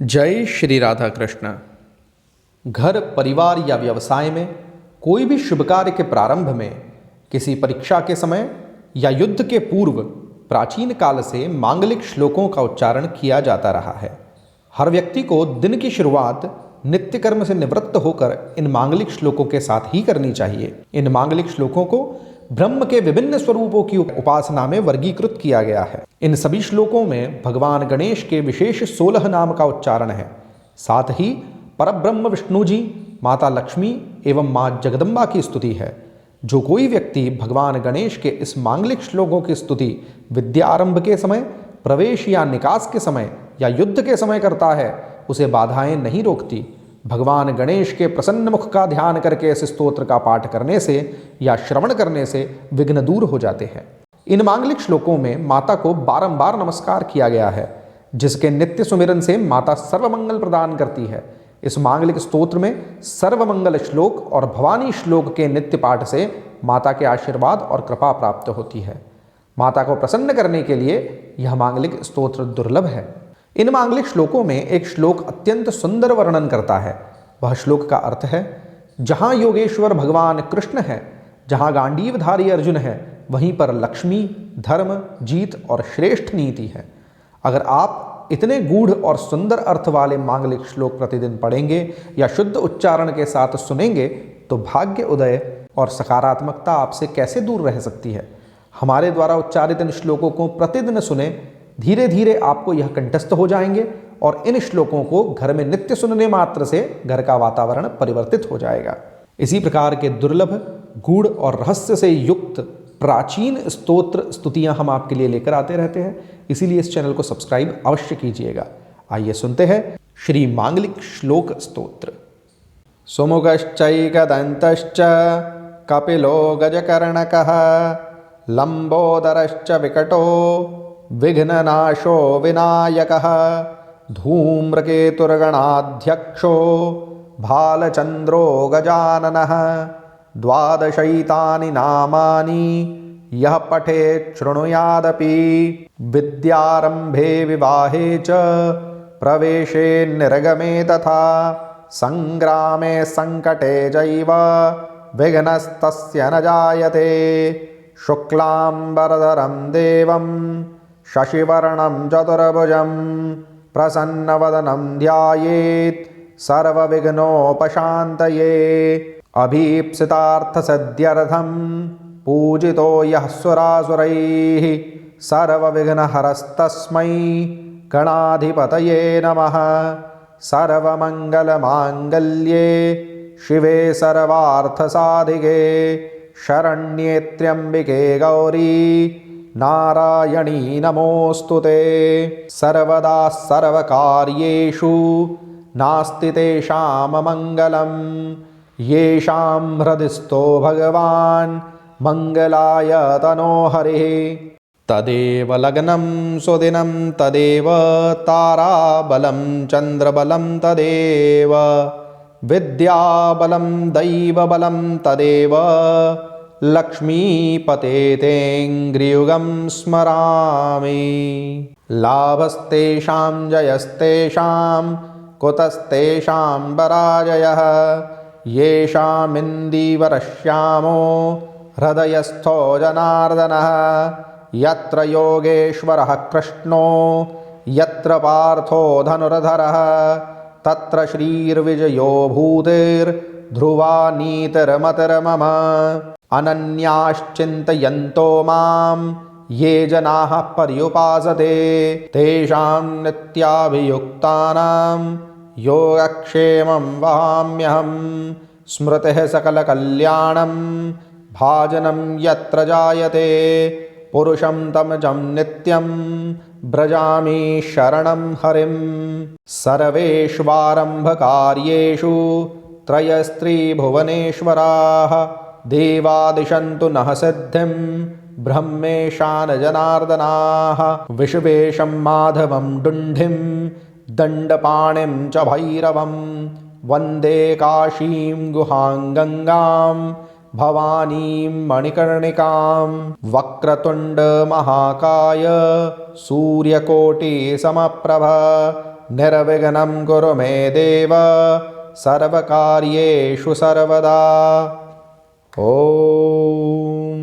जय श्री राधा कृष्ण। घर, परिवार या व्यवसाय में कोई भी शुभ कार्य के प्रारंभ में, किसी परीक्षा के समय या युद्ध के पूर्व प्राचीन काल से मांगलिक श्लोकों का उच्चारण किया जाता रहा है। हर व्यक्ति को दिन की शुरुआत नित्य कर्म से निवृत्त होकर इन मांगलिक श्लोकों के साथ ही करनी चाहिए। इन मांगलिक श्लोकों को ब्रह्म के विभिन्न स्वरूपों की उपासना में वर्गीकृत किया गया है। इन सभी श्लोकों में भगवान गणेश के विशेष 16 नाम का उच्चारण है। साथ ही परब्रह्म विष्णु जी, माता लक्ष्मी एवं माँ जगदम्बा की स्तुति है। जो कोई व्यक्ति भगवान गणेश के इस मांगलिक श्लोकों की स्तुति विद्यारंभ के समय, प्रवेश या निकास के समय या युद्ध के समय करता है, उसे बाधाएं नहीं रोकती। भगवान गणेश के प्रसन्न मुख का ध्यान करके इस स्तोत्र का पाठ करने से या श्रवण करने से विघ्न दूर हो जाते हैं। इन मांगलिक श्लोकों में माता को बारंबार नमस्कार किया गया है, जिसके नित्य सुमिरन से माता सर्वमंगल प्रदान करती है। इस मांगलिक स्तोत्र में सर्वमंगल श्लोक और भवानी श्लोक के नित्य पाठ से माता के आशीर्वाद और कृपा प्राप्त होती है। माता को प्रसन्न करने के लिए यह मांगलिक स्तोत्र दुर्लभ है। इन मांगलिक श्लोकों में एक श्लोक अत्यंत सुंदर वर्णन करता है। वह श्लोक का अर्थ है, जहाँ योगेश्वर भगवान कृष्ण है, जहाँ गांडीवधारी अर्जुन है, वहीं पर लक्ष्मी, धर्म, जीत और श्रेष्ठ नीति है। अगर आप इतने गूढ़ और सुंदर अर्थ वाले मांगलिक श्लोक प्रतिदिन पढ़ेंगे या शुद्ध उच्चारण के साथ सुनेंगे तो भाग्य उदय और सकारात्मकता आपसे कैसे दूर रह सकती है। हमारे द्वारा उच्चारित इन श्लोकों को प्रतिदिन सुने, धीरे धीरे आपको यह कंठस्थ हो जाएंगे और इन श्लोकों को घर में नित्य सुनने मात्र से घर का वातावरण परिवर्तित हो जाएगा। इसी प्रकार के दुर्लभ, गूढ़ और रहस्य से युक्त प्राचीन स्तोत्र स्तुतियां हम आपके लिए लेकर आते रहते हैं, इसीलिए इस चैनल को सब्सक्राइब अवश्य कीजिएगा। आइए सुनते हैं श्री मांगलिक श्लोक स्तोत्र। सुमुखश्चैकदन्तश्च कपिलो गजकर्णकः लंबोदरश्च विकटो विघ्ननाशो विनायकः धूम्रकेतुर्गणाध्यक्षो भालचन्द्रो गजाननः 12 नामानि यः पठेत् शृणुयादपि विद्यारम्भे विवाहे च प्रवेशे निर्गमे तथा संग्रामे संकटे चैव विघ्नस्तस्य न जायते। शुक्लाम्बरधरं देवं शशिवर्णं चतुर्भुजं प्रसन्नवदनं ध्यायेत् सर्वविघ्नोपशान्तये। अभीप्सितार्थसिद्ध्यर्थं पूजितो यः सुरासुरैः सर्वविघ्नहरस्तस्मै गणाधिपतये नमः। सर्वमङ्गलमाङ्गल्ये शिवे सर्वार्थसाधिके शरण्ये त्र्यम्बिके गौरी नारायणी नमोऽस्तुते। सर्वदा सर्वकार्येषु नास्ति तेषां मंगलम् येषां हृदिस्थो भगवान् मंगलाय तनो हरिः। तदेव लग्नं सुदिनं तदेव ताराबलं चन्द्रबलं तदेव विद्याबलं दैवबलं तदेव लक्ष्मीपते तेऽङ्घ्रियुगं स्मरामि। लाभस्तेषां जयस्तेषां कुतस्तेषां पराजयः येषामिन्दीवरश्यामो हृदयस्थो जनार्दनः। यत्र योगेश्वरः कृष्णो यत्र पार्थो धनुर्धरः तत्र श्रीर्विजयो भूतिर्ध्रुवा नीतिर्मतिर्मम। अनन्याश्चिन्तयन्तो मां ये जनाः पर्युपासते तेषां नित्याभियुक्तानां योगक्षेमं वहाम्यहम्। स्मृतिः सकलकल्याणं भाजनं यत्र जायते पुरुषं तमजं नित्यं व्रजामि शरणं हरिं। सर्वेष्वारम्भकार्येषु त्रयस्त्रिभुवनेश्वराः देवादिशन्तु नः सिद्धिं ब्रह्मेशान जनार्दनाः। विश्वेशं माधवं डुण्ढिं दण्डपाणिं च भैरवं वन्दे काशीं गुहां गङ्गां भवानीं मणिकर्णिकां। वक्रतुण्ड महाकाय सूर्यकोटि समप्रभ निर्विघ्नं कुरु मे देव सर्वकार्येषु सर्वदा। ॐ